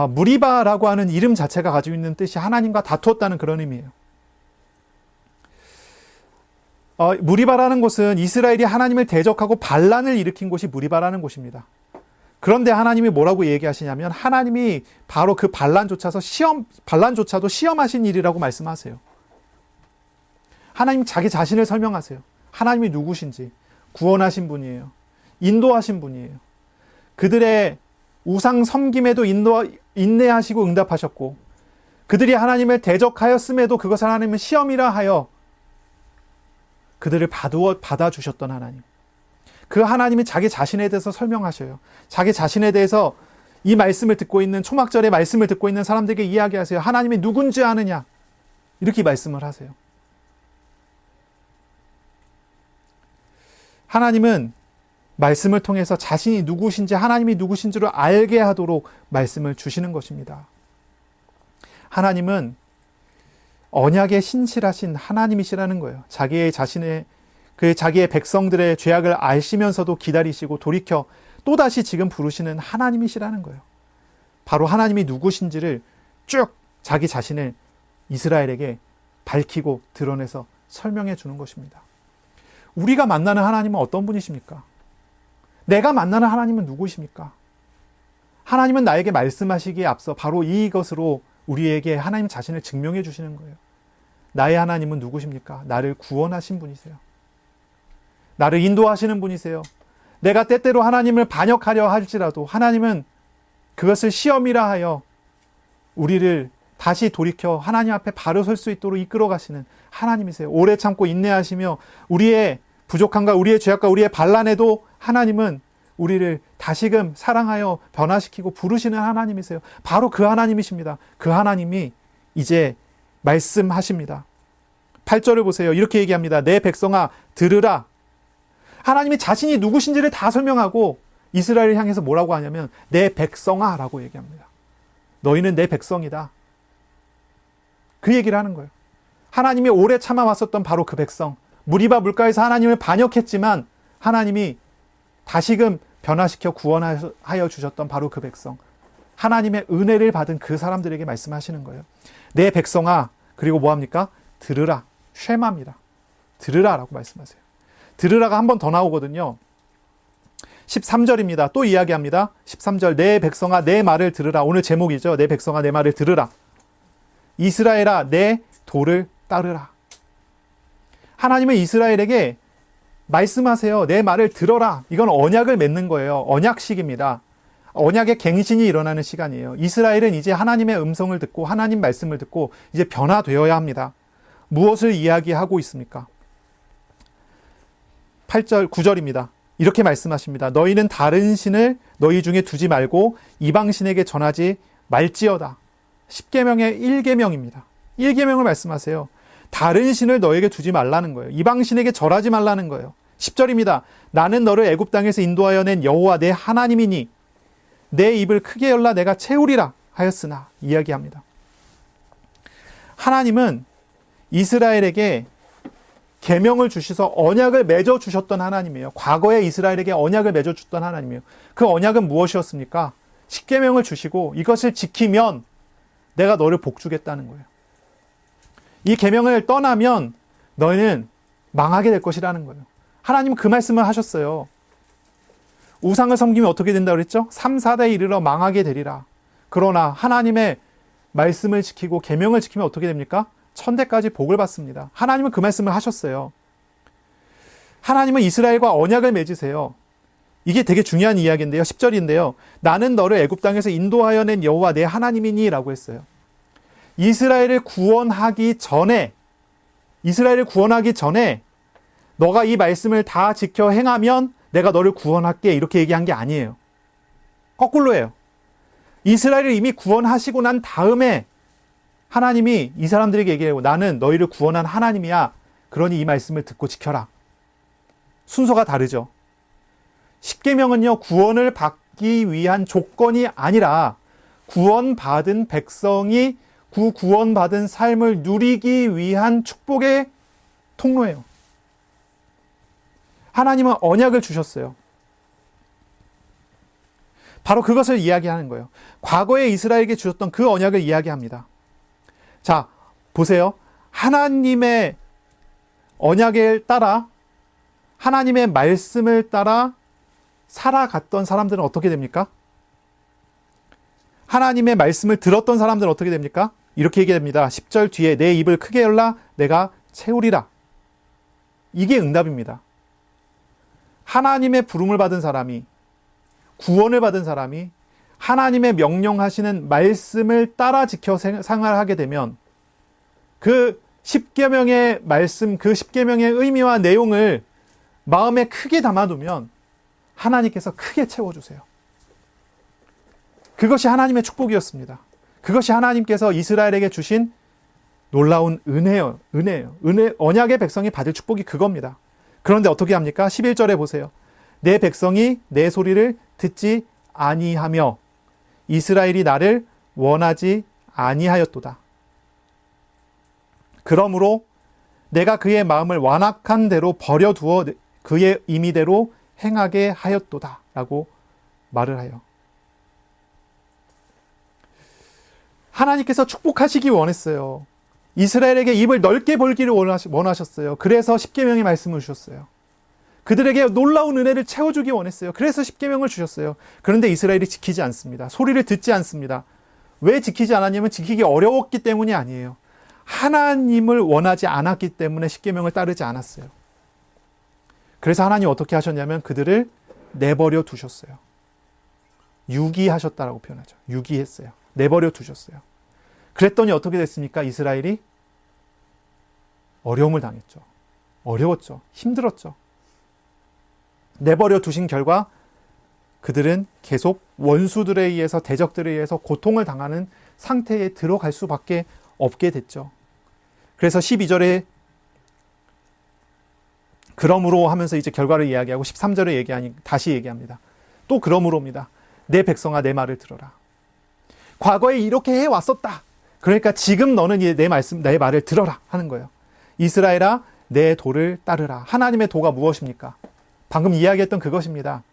무리바라고 하는 이름 자체가 가지고 있는 뜻이 하나님과 다투었다는 그런 의미예요. 무리바라는 곳은 이스라엘이 하나님을 대적하고 반란을 일으킨 곳이 무리바라는 곳입니다. 그런데 하나님이 뭐라고 얘기하시냐면 하나님이 바로 그 반란조차도 시험하신 일이라고 말씀하세요. 하나님 자기 자신을 설명하세요. 하나님이 누구신지, 구원하신 분이에요. 인도하신 분이에요. 그들의 우상 섬김에도 인내하시고 응답하셨고, 그들이 하나님을 대적하였음에도 그것을 하나님은 시험이라 하여 그들을 받아주셨던 하나님. 그 하나님이 자기 자신에 대해서 설명하셔요. 자기 자신에 대해서 이 말씀을 듣고 있는, 초막절의 말씀을 듣고 있는 사람들에게 이야기하세요. 하나님이 누군지 아느냐? 이렇게 말씀을 하세요. 하나님은 말씀을 통해서 자신이 누구신지, 하나님이 누구신지를 알게 하도록 말씀을 주시는 것입니다. 하나님은 언약에 신실하신 하나님이시라는 거예요. 자기의 백성들의 죄악을 아시면서도 기다리시고 돌이켜 또다시 지금 부르시는 하나님이시라는 거예요. 바로 하나님이 누구신지를 쭉 자기 자신을 이스라엘에게 밝히고 드러내서 설명해 주는 것입니다. 우리가 만나는 하나님은 어떤 분이십니까? 내가 만나는 하나님은 누구십니까? 하나님은 나에게 말씀하시기에 앞서 바로 이것으로 우리에게 하나님 자신을 증명해 주시는 거예요. 나의 하나님은 누구십니까? 나를 구원하신 분이세요. 나를 인도하시는 분이세요. 내가 때때로 하나님을 반역하려 할지라도 하나님은 그것을 시험이라 하여 우리를 다시 돌이켜 하나님 앞에 바로 설 수 있도록 이끌어 가시는 하나님이세요. 오래 참고 인내하시며 우리의 부족함과 우리의 죄악과 우리의 반란에도 하나님은 우리를 다시금 사랑하여 변화시키고 부르시는 하나님이세요. 바로 그 하나님이십니다. 그 하나님이 이제 말씀하십니다. 8절을 보세요. 이렇게 얘기합니다. 내 백성아 들으라. 하나님이 자신이 누구신지를 다 설명하고 이스라엘을 향해서 뭐라고 하냐면 내 백성아 라고 얘기합니다. 너희는 내 백성이다. 그 얘기를 하는 거예요. 하나님이 오래 참아왔었던 바로 그 백성. 무리바 물가에서 하나님을 반역했지만 하나님이 다시금 변화시켜 구원하여 주셨던 바로 그 백성. 하나님의 은혜를 받은 그 사람들에게 말씀하시는 거예요. 내 백성아, 그리고 뭐합니까? 들으라. 쉐마입니다. 들으라 라고 말씀하세요. 들으라가 한 번 더 나오거든요. 13절입니다. 또 이야기합니다. 13절 내 백성아 내 말을 들으라. 오늘 제목이죠. 내 백성아 내 말을 들으라. 이스라엘아 내 도를 따르라. 하나님은 이스라엘에게 말씀하세요. 내 말을 들어라. 이건 언약을 맺는 거예요. 언약식입니다. 언약의 갱신이 일어나는 시간이에요. 이스라엘은 이제 하나님의 음성을 듣고 하나님 말씀을 듣고 이제 변화되어야 합니다. 무엇을 이야기하고 있습니까? 8절, 9절입니다. 이렇게 말씀하십니다. 너희는 다른 신을 너희 중에 두지 말고 이방신에게 전하지 말지어다. 10계명의 1계명입니다. 1계명을 말씀하세요. 다른 신을 너에게 두지 말라는 거예요. 이방신에게 절하지 말라는 거예요. 10절입니다. 나는 너를 애굽 땅에서 인도하여 낸 여호와 내 하나님이니 내 입을 크게 열라 내가 채우리라 하였으나 이야기합니다. 하나님은 이스라엘에게 계명을 주셔서 언약을 맺어 주셨던 하나님이에요. 과거에 이스라엘에게 언약을 맺어 줬던 하나님이에요. 그 언약은 무엇이었습니까? 10계명을 주시고 이것을 지키면 내가 너를 복주겠다는 거예요. 이 계명을 떠나면 너희는 망하게 될 것이라는 거예요. 하나님은 그 말씀을 하셨어요. 우상을 섬기면 어떻게 된다고 그랬죠? 3, 4대에 이르러 망하게 되리라. 그러나 하나님의 말씀을 지키고 계명을 지키면 어떻게 됩니까? 천대까지 복을 받습니다. 하나님은 그 말씀을 하셨어요. 하나님은 이스라엘과 언약을 맺으세요. 이게 되게 중요한 이야기인데요. 10절인데요. 나는 너를 애굽 땅에서 인도하여 낸 여호와 내 하나님이니 라고 했어요. 이스라엘을 구원하기 전에 너가 이 말씀을 다 지켜 행하면 내가 너를 구원할게 이렇게 얘기한 게 아니에요. 거꾸로예요. 이스라엘을 이미 구원하시고 난 다음에 하나님이 이 사람들에게 얘기하고 나는 너희를 구원한 하나님이야. 그러니 이 말씀을 듣고 지켜라. 순서가 다르죠. 십계명은요, 구원을 받기 위한 조건이 아니라 구원받은 백성이 구원받은 삶을 누리기 위한 축복의 통로예요. 하나님은 언약을 주셨어요. 바로 그것을 이야기하는 거예요. 과거에 이스라엘에게 주셨던 그 언약을 이야기합니다. 자, 보세요. 하나님의 언약을 따라 하나님의 말씀을 따라 살아갔던 사람들은 어떻게 됩니까? 하나님의 말씀을 들었던 사람들은 어떻게 됩니까? 이렇게 얘기됩니다. 10절 뒤에 내 입을 크게 열라 내가 채우리라. 이게 응답입니다. 하나님의 부름을 받은 사람이, 구원을 받은 사람이 하나님의 명령하시는 말씀을 따라 지켜 생활하게 되면 그 10계명의 말씀, 그 10계명의 의미와 내용을 마음에 크게 담아두면 하나님께서 크게 채워주세요. 그것이 하나님의 축복이었습니다. 그것이 하나님께서 이스라엘에게 주신 놀라운 은혜예요. 언약의 백성이 받을 축복이 그겁니다. 그런데 어떻게 합니까? 11절에 보세요. 내 백성이 내 소리를 듣지 아니하며 이스라엘이 나를 원하지 아니하였도다. 그러므로 내가 그의 마음을 완악한 대로 버려두어 그의 임의대로 행하게 하였도다 라고 말을 해요. 하나님께서 축복하시기 원했어요. 이스라엘에게 입을 넓게 벌기를 원하셨어요. 그래서 십계명의 말씀을 주셨어요. 그들에게 놀라운 은혜를 채워주기 원했어요. 그래서 십계명을 주셨어요. 그런데 이스라엘이 지키지 않습니다. 소리를 듣지 않습니다. 왜 지키지 않았냐면 지키기 어려웠기 때문이 아니에요. 하나님을 원하지 않았기 때문에 십계명을 따르지 않았어요. 그래서 하나님 어떻게 하셨냐면 그들을 내버려 두셨어요. 유기하셨다라고 표현하죠. 유기했어요. 내버려 두셨어요. 그랬더니 어떻게 됐습니까? 이스라엘이 어려움을 당했죠. 어려웠죠. 힘들었죠. 내버려 두신 결과 그들은 계속 원수들에 의해서, 대적들에 의해서 고통을 당하는 상태에 들어갈 수밖에 없게 됐죠. 그래서 12절에 그러므로 하면서 이제 결과를 이야기하고 13절에 다시 얘기합니다. 또 그러므로입니다. 내 백성아 내 말을 들어라. 과거에 이렇게 해왔었다. 그러니까 지금 너는 내 말을 들어라 하는 거예요. 이스라엘아 내 도를 따르라. 하나님의 도가 무엇입니까? 방금 이야기했던 그것입니다.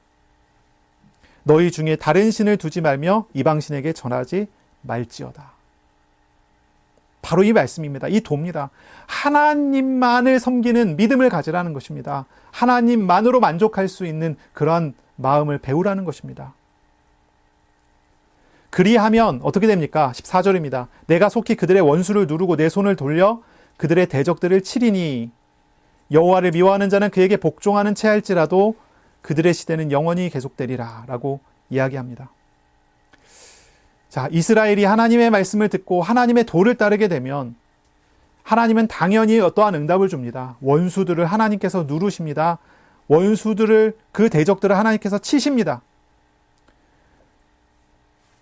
너희 중에 다른 신을 두지 말며 이방신에게 전하지 말지어다. 바로 이 말씀입니다. 이 도입니다. 하나님만을 섬기는 믿음을 가지라는 것입니다. 하나님만으로 만족할 수 있는 그러한 마음을 배우라는 것입니다. 그리하면 어떻게 됩니까? 14절입니다. 내가 속히 그들의 원수를 누르고 내 손을 돌려 그들의 대적들을 치리니 여호와를 미워하는 자는 그에게 복종하는 채 할지라도 그들의 시대는 영원히 계속되리라 라고 이야기합니다. 자, 이스라엘이 하나님의 말씀을 듣고 하나님의 도를 따르게 되면 하나님은 당연히 어떠한 응답을 줍니다. 원수들을 하나님께서 누르십니다. 원수들을, 그 대적들을 하나님께서 치십니다.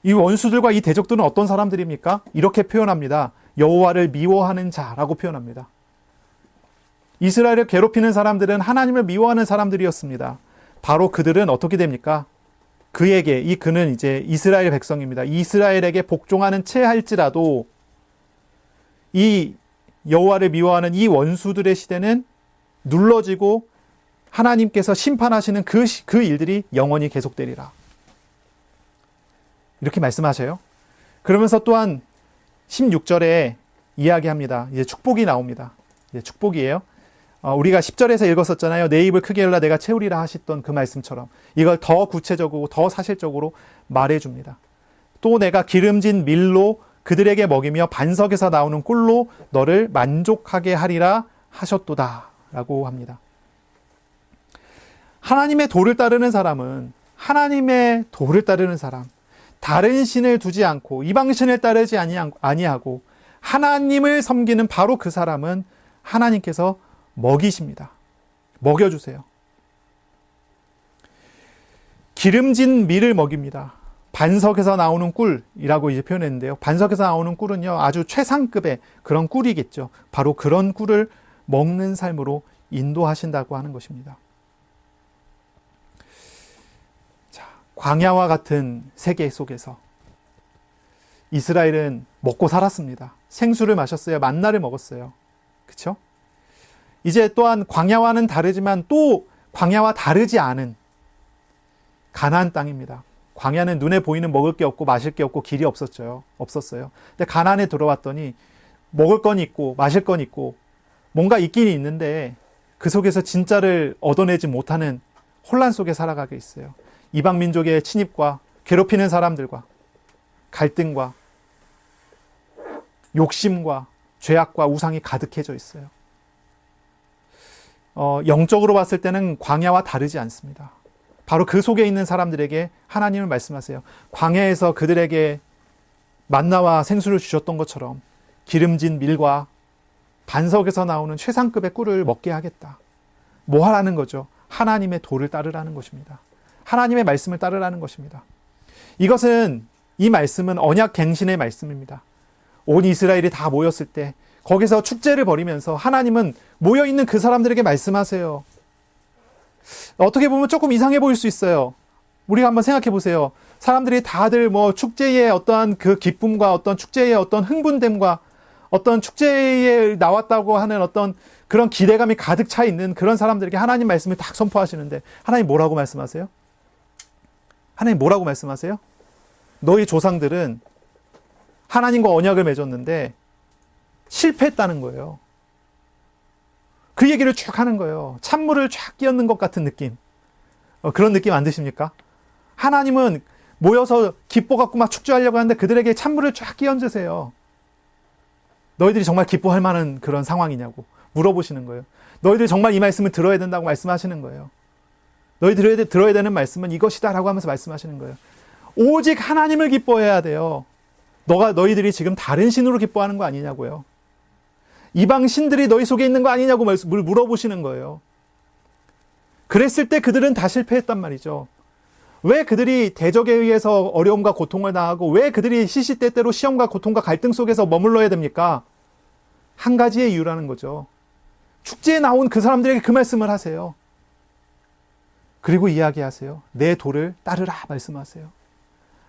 이 원수들과 이 대적들은 어떤 사람들입니까? 이렇게 표현합니다. 여호와를 미워하는 자라고 표현합니다. 이스라엘을 괴롭히는 사람들은 하나님을 미워하는 사람들이었습니다. 바로 그들은 어떻게 됩니까? 그는 이제 이스라엘 백성입니다. 이스라엘에게 복종하는 채 할지라도 이 여호와를 미워하는 이 원수들의 시대는 눌러지고 하나님께서 심판하시는 그 일들이 영원히 계속되리라. 이렇게 말씀하셔요. 그러면서 또한 16절에 이야기합니다. 이제 축복이 나옵니다. 이제 축복이에요. 우리가 10절에서 읽었었잖아요. 내 입을 크게 열라 내가 채우리라 하셨던 그 말씀처럼 이걸 더 구체적이고 더 사실적으로 말해줍니다. 또 내가 기름진 밀로 그들에게 먹이며 반석에서 나오는 꿀로 너를 만족하게 하리라 하셨도다 라고 합니다. 하나님의 도를 따르는 사람은 하나님의 도를 따르는 사람, 다른 신을 두지 않고 이방신을 따르지 아니하고 하나님을 섬기는 바로 그 사람은 하나님께서 먹이십니다. 먹여주세요. 기름진 밀을 먹입니다. 반석에서 나오는 꿀이라고 이제 표현했는데요. 반석에서 나오는 꿀은요, 아주 최상급의 그런 꿀이겠죠. 바로 그런 꿀을 먹는 삶으로 인도하신다고 하는 것입니다. 자, 광야와 같은 세계 속에서 이스라엘은 먹고 살았습니다. 생수를 마셨어요. 만나를 먹었어요. 그렇죠? 이제 또한 광야와는 다르지만 또 광야와 다르지 않은 가나안 땅입니다. 광야는 눈에 보이는 먹을 게 없고 마실 게 없고 길이 없었어요. 근데 가나안에 들어왔더니 먹을 건 있고 마실 건 있고 뭔가 있긴 있는데 그 속에서 진짜를 얻어내지 못하는 혼란 속에 살아가게 있어요. 이방 민족의 침입과 괴롭히는 사람들과 갈등과 욕심과 죄악과 우상이 가득해져 있어요. 영적으로 봤을 때는 광야와 다르지 않습니다. 바로 그 속에 있는 사람들에게 하나님은 말씀하세요. 광야에서 그들에게 만나와 생수를 주셨던 것처럼 기름진 밀과 반석에서 나오는 최상급의 꿀을 먹게 하겠다. 뭐 하라는 거죠? 하나님의 도를 따르라는 것입니다. 하나님의 말씀을 따르라는 것입니다. 이 말씀은 언약 갱신의 말씀입니다. 온 이스라엘이 다 모였을 때 거기서 축제를 벌이면서 하나님은 모여있는 그 사람들에게 말씀하세요. 어떻게 보면 조금 이상해 보일 수 있어요. 우리가 한번 생각해 보세요. 사람들이 다들 축제의 어떠한 그 기쁨과 어떤 축제의 어떤 흥분됨과 어떤 축제에 나왔다고 하는 어떤 그런 기대감이 가득 차 있는 그런 사람들에게 하나님 말씀을 딱 선포하시는데 하나님 뭐라고 말씀하세요? 하나님 뭐라고 말씀하세요? 너희 조상들은 하나님과 언약을 맺었는데 실패했다는 거예요. 그 얘기를 쭉 하는 거예요. 찬물을 쫙 끼얹는 것 같은 느낌. 그런 느낌 안 드십니까? 하나님은 모여서 기뻐갖고 막 축제하려고 하는데 그들에게 찬물을 쫙 끼얹으세요. 너희들이 정말 기뻐할 만한 그런 상황이냐고 물어보시는 거예요. 너희들이 정말 이 말씀을 들어야 된다고 말씀하시는 거예요. 너희들이 들어야 되는 말씀은 이것이다 라고 하면서 말씀하시는 거예요. 오직 하나님을 기뻐해야 돼요. 너희들이 지금 다른 신으로 기뻐하는 거 아니냐고요. 이방 신들이 너희 속에 있는 거 아니냐고 물어보시는 거예요. 그랬을 때 그들은 다 실패했단 말이죠. 왜 그들이 대적에 의해서 어려움과 고통을 당하고 왜 그들이 시시때때로 시험과 고통과 갈등 속에서 머물러야 됩니까? 한 가지의 이유라는 거죠. 축제에 나온 그 사람들에게 그 말씀을 하세요. 그리고 이야기하세요. 내 도를 따르라 말씀하세요.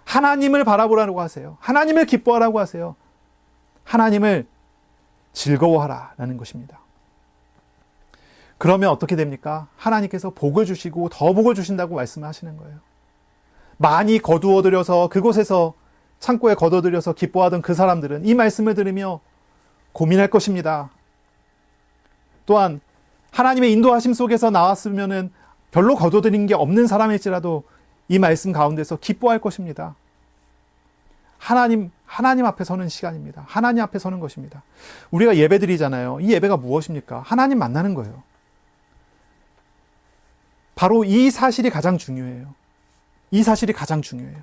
하나님을 바라보라고 하세요. 하나님을 기뻐하라고 하세요. 하나님을 즐거워하라라는 것입니다. 그러면 어떻게 됩니까? 하나님께서 복을 주시고 더 복을 주신다고 말씀하시는 거예요. 많이 거두어들여서 그곳에서 창고에 거둬들여서 기뻐하던 그 사람들은 이 말씀을 들으며 고민할 것입니다. 또한 하나님의 인도하심 속에서 나왔으면은 별로 거둬들인 게 없는 사람일지라도 이 말씀 가운데서 기뻐할 것입니다. 하나님 앞에 서는 시간입니다. 하나님 앞에 서는 것입니다. 우리가 예배 드리잖아요. 이 예배가 무엇입니까? 하나님 만나는 거예요. 바로 이 사실이 가장 중요해요. 이 사실이 가장 중요해요.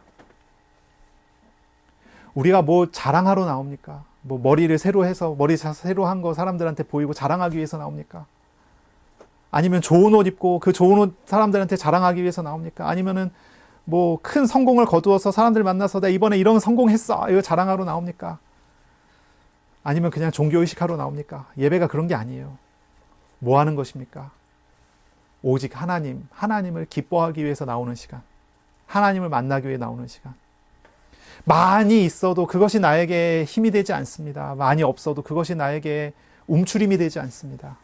우리가 자랑하러 나옵니까? 머리를 새로 해서 머리 새로 한 거 사람들한테 보이고 자랑하기 위해서 나옵니까? 아니면 좋은 옷 입고 그 좋은 옷 사람들한테 자랑하기 위해서 나옵니까? 아니면은 큰 성공을 거두어서 사람들 만나서 나 이번에 이런 성공했어 이거 자랑하러 나옵니까? 아니면 그냥 종교의식하러 나옵니까? 예배가 그런 게 아니에요. 뭐 하는 것입니까? 오직 하나님을 기뻐하기 위해서 나오는 시간, 하나님을 만나기 위해 나오는 시간. 많이 있어도 그것이 나에게 힘이 되지 않습니다. 많이 없어도 그것이 나에게 움츠림이 되지 않습니다.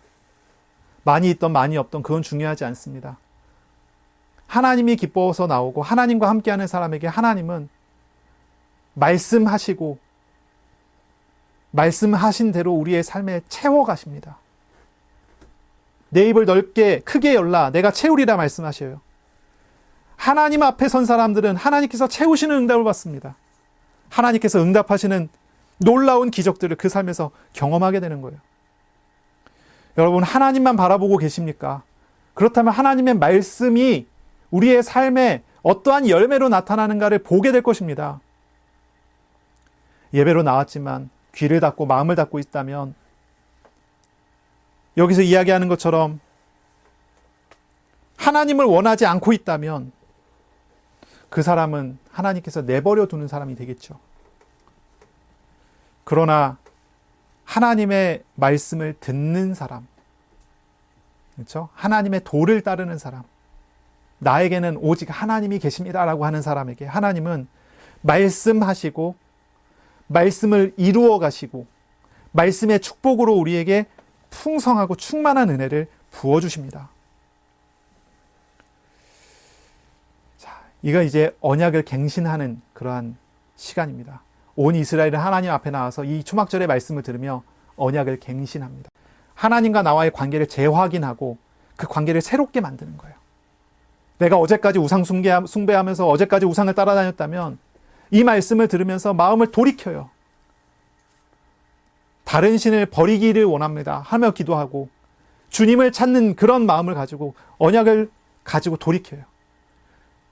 많이 있던 많이 없던 그건 중요하지 않습니다. 하나님이 기뻐서 나오고 하나님과 함께하는 사람에게 하나님은 말씀하시고 말씀하신 대로 우리의 삶에 채워가십니다. 내 입을 넓게 크게 열라 내가 채우리라 말씀하셔요. 하나님 앞에 선 사람들은 하나님께서 채우시는 응답을 받습니다. 하나님께서 응답하시는 놀라운 기적들을 그 삶에서 경험하게 되는 거예요. 여러분 하나님만 바라보고 계십니까? 그렇다면 하나님의 말씀이 우리의 삶에 어떠한 열매로 나타나는가를 보게 될 것입니다. 예배로 나왔지만 귀를 닫고 마음을 닫고 있다면 여기서 이야기하는 것처럼 하나님을 원하지 않고 있다면 그 사람은 하나님께서 내버려 두는 사람이 되겠죠. 그러나 하나님의 말씀을 듣는 사람, 그렇죠? 하나님의 도를 따르는 사람, 나에게는 오직 하나님이 계십니다라고 하는 사람에게 하나님은 말씀하시고 말씀을 이루어 가시고 말씀의 축복으로 우리에게 풍성하고 충만한 은혜를 부어주십니다. 자, 이거 이제 언약을 갱신하는 그러한 시간입니다. 온 이스라엘은 하나님 앞에 나와서 이 초막절의 말씀을 들으며 언약을 갱신합니다. 하나님과 나와의 관계를 재확인하고 그 관계를 새롭게 만드는 거예요. 내가 어제까지 우상 숭배하면서 어제까지 우상을 따라다녔다면 이 말씀을 들으면서 마음을 돌이켜요. 다른 신을 버리기를 원합니다 하며 기도하고 주님을 찾는 그런 마음을 가지고 언약을 가지고 돌이켜요.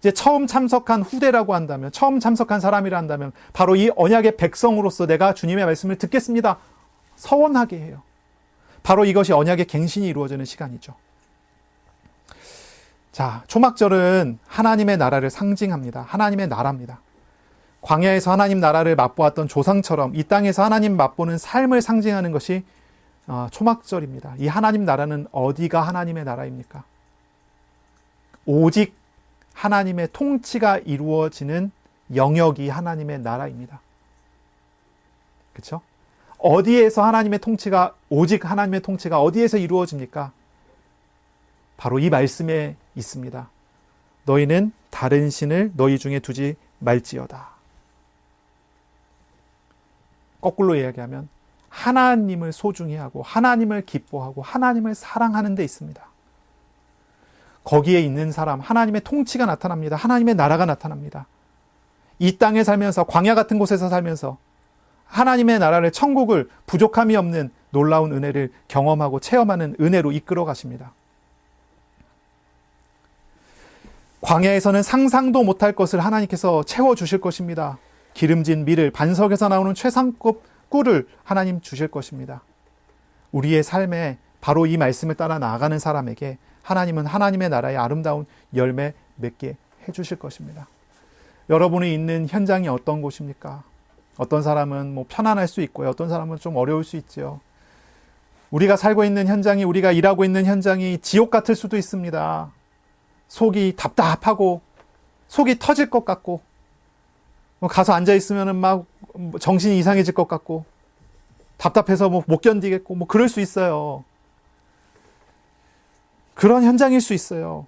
이제 처음 참석한 후대라고 한다면, 처음 참석한 사람이라 한다면 바로 이 언약의 백성으로서 내가 주님의 말씀을 듣겠습니다 서원하게 해요. 바로 이것이 언약의 갱신이 이루어지는 시간이죠. 자, 초막절은 하나님의 나라를 상징합니다. 하나님의 나라입니다. 광야에서 하나님 나라를 맛보았던 조상처럼 이 땅에서 하나님 맛보는 삶을 상징하는 것이 초막절입니다. 이 하나님 나라는 어디가 하나님의 나라입니까? 오직 하나님의 통치가 이루어지는 영역이 하나님의 나라입니다. 그렇죠? 어디에서 하나님의 통치가, 오직 하나님의 통치가 어디에서 이루어집니까? 바로 이 말씀에 있습니다. 너희는 다른 신을 너희 중에 두지 말지어다. 거꾸로 이야기하면 하나님을 소중히 하고 하나님을 기뻐하고 하나님을 사랑하는 데 있습니다. 거기에 있는 사람, 하나님의 통치가 나타납니다. 하나님의 나라가 나타납니다. 이 땅에 살면서, 광야 같은 곳에서 살면서 하나님의 나라를, 천국을 부족함이 없는 놀라운 은혜를 경험하고 체험하는 은혜로 이끌어 가십니다. 광야에서는 상상도 못할 것을 하나님께서 채워주실 것입니다. 기름진 밀을, 반석에서 나오는 최상급 꿀을 하나님 주실 것입니다. 우리의 삶에 바로 이 말씀을 따라 나아가는 사람에게 하나님은 하나님의 나라의 아름다운 열매 맺게 해주실 것입니다. 여러분이 있는 현장이 어떤 곳입니까? 어떤 사람은 편안할 수 있고요. 어떤 사람은 좀 어려울 수 있죠. 우리가 살고 있는 현장이, 우리가 일하고 있는 현장이 지옥 같을 수도 있습니다. 속이 답답하고 속이 터질 것 같고 가서 앉아있으면 막 정신이 이상해질 것 같고 답답해서 못 견디겠고 그럴 수 있어요. 그런 현장일 수 있어요.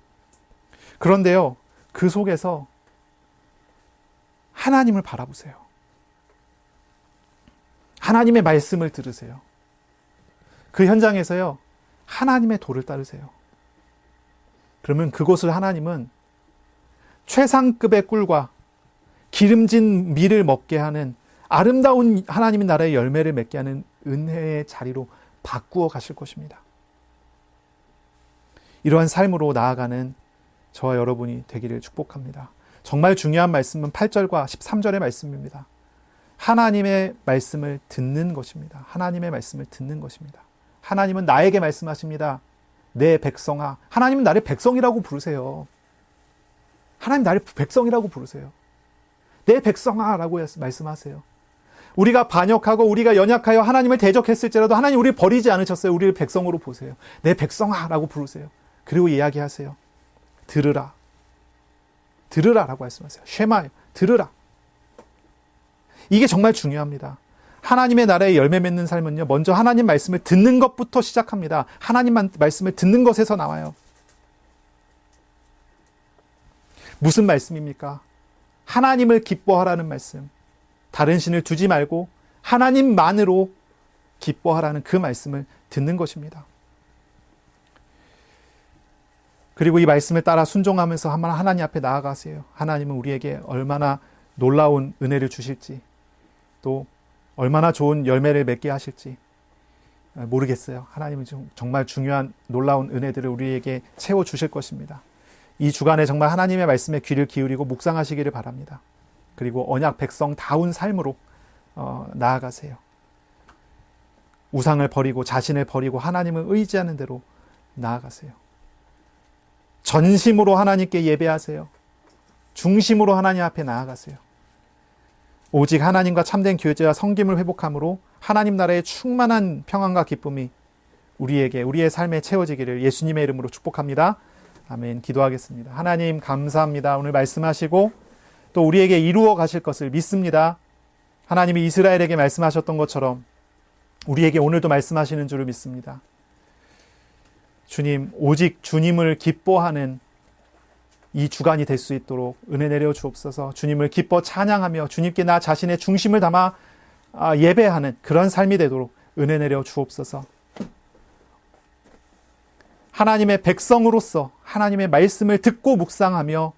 그런데요, 그 속에서 하나님을 바라보세요. 하나님의 말씀을 들으세요. 그 현장에서요, 하나님의 도를 따르세요. 그러면 그곳을 하나님은 최상급의 꿀과 기름진 밀을 먹게 하는 아름다운 하나님의 나라의 열매를 맺게 하는 은혜의 자리로 바꾸어 가실 것입니다. 이러한 삶으로 나아가는 저와 여러분이 되기를 축복합니다. 정말 중요한 말씀은 8절과 13절의 말씀입니다. 하나님의 말씀을 듣는 것입니다. 하나님의 말씀을 듣는 것입니다. 하나님은 나에게 말씀하십니다. 내 백성아. 하나님은 나를 백성이라고 부르세요. 하나님 나를 백성이라고 부르세요. 내 백성아 라고 말씀하세요. 우리가 반역하고 우리가 연약하여 하나님을 대적했을지라도 하나님 우리를 버리지 않으셨어요. 우리를 백성으로 보세요. 내 백성아 라고 부르세요. 그리고 이야기하세요. 들으라. 들으라 라고 말씀하세요. 쉐마, 들으라. 이게 정말 중요합니다. 하나님의 나라에 열매 맺는 삶은요, 먼저 하나님 말씀을 듣는 것부터 시작합니다. 하나님 말씀을 듣는 것에서 나와요. 무슨 말씀입니까? 하나님을 기뻐하라는 말씀. 다른 신을 두지 말고 하나님만으로 기뻐하라는 그 말씀을 듣는 것입니다. 그리고 이 말씀을 따라 순종하면서 하나님 앞에 나아가세요. 하나님은 우리에게 얼마나 놀라운 은혜를 주실지, 또 얼마나 좋은 열매를 맺게 하실지 모르겠어요. 하나님은 정말 중요한 놀라운 은혜들을 우리에게 채워주실 것입니다. 이 주간에 정말 하나님의 말씀에 귀를 기울이고 묵상하시기를 바랍니다. 그리고 언약 백성다운 삶으로 나아가세요. 우상을 버리고 자신을 버리고 하나님을 의지하는 대로 나아가세요. 전심으로 하나님께 예배하세요. 중심으로 하나님 앞에 나아가세요. 오직 하나님과 참된 교제와 섬김을 회복함으로 하나님 나라의 충만한 평안과 기쁨이 우리에게, 우리의 삶에 채워지기를 예수님의 이름으로 축복합니다. 아멘. 기도하겠습니다. 하나님 감사합니다. 오늘 말씀하시고 또 우리에게 이루어 가실 것을 믿습니다. 하나님이 이스라엘에게 말씀하셨던 것처럼 우리에게 오늘도 말씀하시는 줄을 믿습니다. 주님, 오직 주님을 기뻐하는 이 주간이 될 수 있도록 은혜 내려 주옵소서. 주님을 기뻐 찬양하며 주님께 나 자신의 중심을 담아 예배하는 그런 삶이 되도록 은혜 내려 주옵소서. 하나님의 백성으로서 하나님의 말씀을 듣고 묵상하며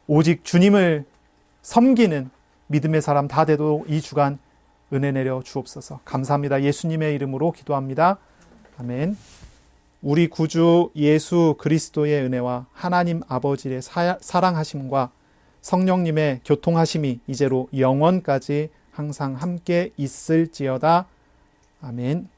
오직 주님을 섬기는 믿음의 사람 다 되도록 이 주간 은혜 내려 주옵소서. 감사합니다. 예수님의 이름으로 기도합니다. 아멘. 우리 구주 예수 그리스도의 은혜와 하나님 아버지의 사랑하심과 성령님의 교통하심이 이제로 영원까지 항상 함께 있을지어다. 아멘.